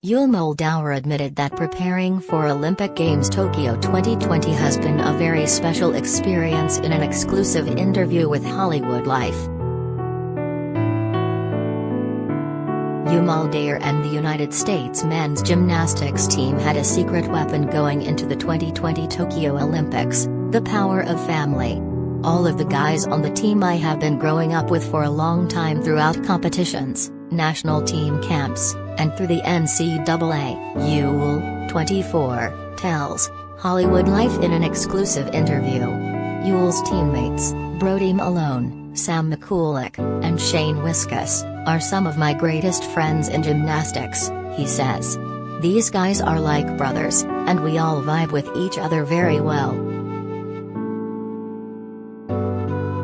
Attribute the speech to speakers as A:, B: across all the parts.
A: Yul Moldauer admitted that preparing for Olympic Games Tokyo 2020 has been a very special experience in an exclusive interview with HollywoodLife. Yul Moldaur and the United States men's gymnastics team had a secret weapon going into the 2020 Tokyo Olympics: the power of family. All of the guys on the team I have been growing up with for a long time throughout competitions, national team camps, and through the NCAA, Yul, 24, tells HollywoodLife in an exclusive interview. Yul's teammates, Brody Malone, Sam Mikulak, and Shane Wiskus, are some of my greatest friends in gymnastics, he says. These guys are like brothers, and we all vibe with each other very well.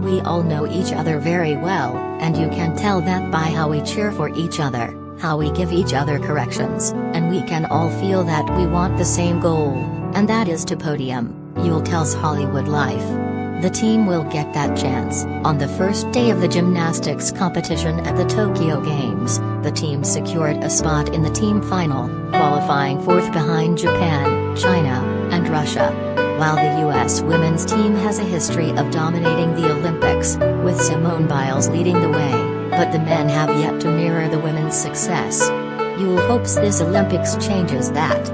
A: We all know each other very well, and you can tell that by how we cheer for each other, how we give each other corrections, and we can all feel that we want the same goal, and that is to podium, Yul tells HollywoodLife. The team will get that chance. On the first day of the gymnastics competition at the Tokyo Games, the team secured a spot in the team final, qualifying fourth behind Japan, China, and Russia. While the U.S. women's team has a history of dominating the Olympics, with Simone Biles leading the way, but the men have yet to mirror the women's success. Yul hopes this Olympics changes that.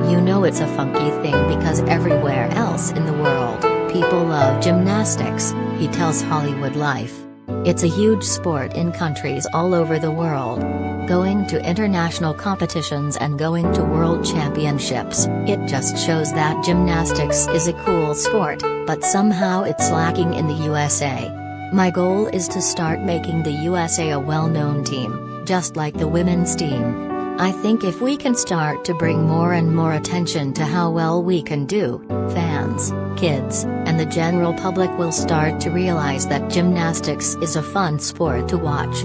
A: You know it's a funky thing because everywhere else in the world, people love gymnastics, he tells HollywoodLife. It's a huge sport in countries all over the world. Going to international competitions and going to world championships, it just shows that gymnastics is a cool sport, but somehow it's lacking in the USA. My goal is to start making the USA a well-known team, just like the women's team. I think if we can start to bring more and more attention to how well we can do, fans, kids, and the general public will start to realize that gymnastics is a fun sport to watch.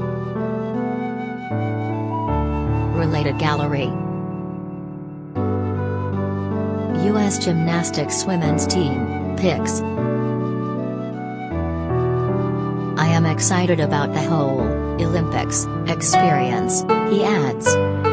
A: Related gallery. U.S. Gymnastics Women's Team, pics. I am excited about the whole Olympics experience, he adds.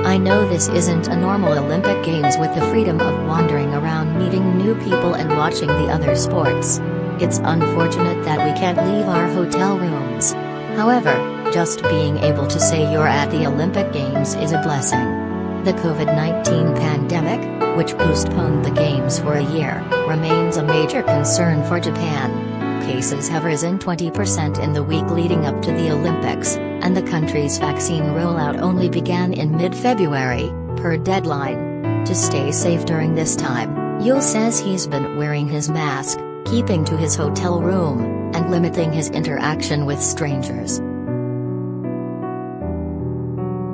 A: I know this isn't a normal Olympic Games with the freedom of wandering around meeting new people and watching the other sports. It's unfortunate that we can't leave our hotel rooms. However, just being able to say you're at the Olympic Games is a blessing. The COVID-19 pandemic, which postponed the Games for a year, remains a major concern for Japan. Cases have risen 20% in the week leading up to the Olympics, and the country's vaccine rollout only began in mid-February, per deadline. To stay safe during this time, Yul says he's been wearing his mask, keeping to his hotel room, and limiting his interaction with strangers.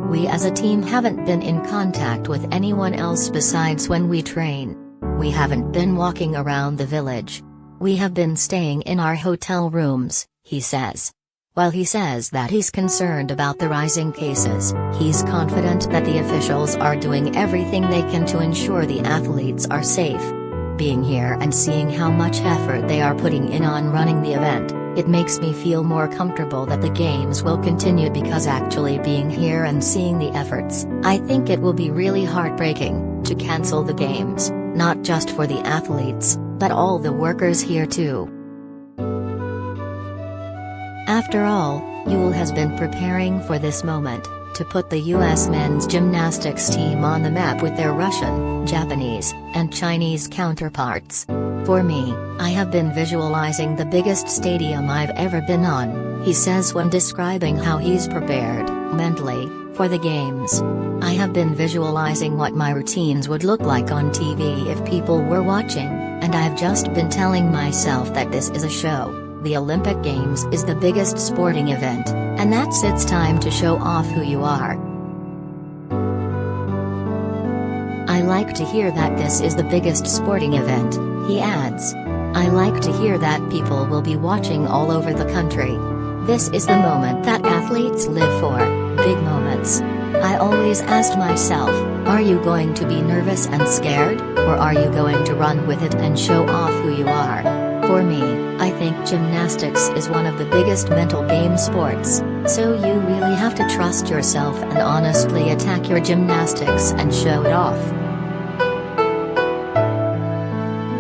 A: We as a team haven't been in contact with anyone else besides when we train. We haven't been walking around the village. We have been staying in our hotel rooms, he says. While he says that he's concerned about the rising cases, he's confident that the officials are doing everything they can to ensure the athletes are safe. Being here and seeing how much effort they are putting in on running the event, it makes me feel more comfortable that the Games will continue because actually being here and seeing the efforts, I think it will be really heartbreaking to cancel the Games, not just for the athletes, but all the workers here too. After all, Yul has been preparing for this moment, to put the U.S. men's gymnastics team on the map with their Russian, Japanese, and Chinese counterparts. For me, I have been visualizing the biggest stadium I've ever been on, he says when describing how he's prepared, mentally, for the Games. I have been visualizing what my routines would look like on TV if people were watching, and I've just been telling myself that this is a show. The Olympic Games is the biggest sporting event, and that's its time to show off who you are. I like to hear that this is the biggest sporting event, he adds. I like to hear that people will be watching all over the country. This is the moment that athletes live for, big moments. I always asked myself, are you going to be nervous and scared, or are you going to run with it and show off who you are? For me, I think gymnastics is one of the biggest mental game sports. So you really have to trust yourself and honestly attack your gymnastics and show it off.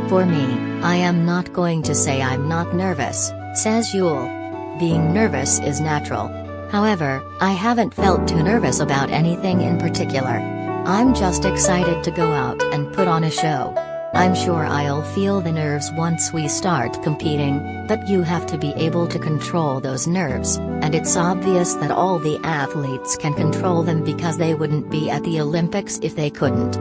A: For me, I am not going to say I'm not nervous, says Yul. Being nervous is natural. However, I haven't felt too nervous about anything in particular. I'm just excited to go out and put on a show. I'm sure I'll feel the nerves once we start competing, but you have to be able to control those nerves, and it's obvious that all the athletes can control them because they wouldn't be at the Olympics if they couldn't.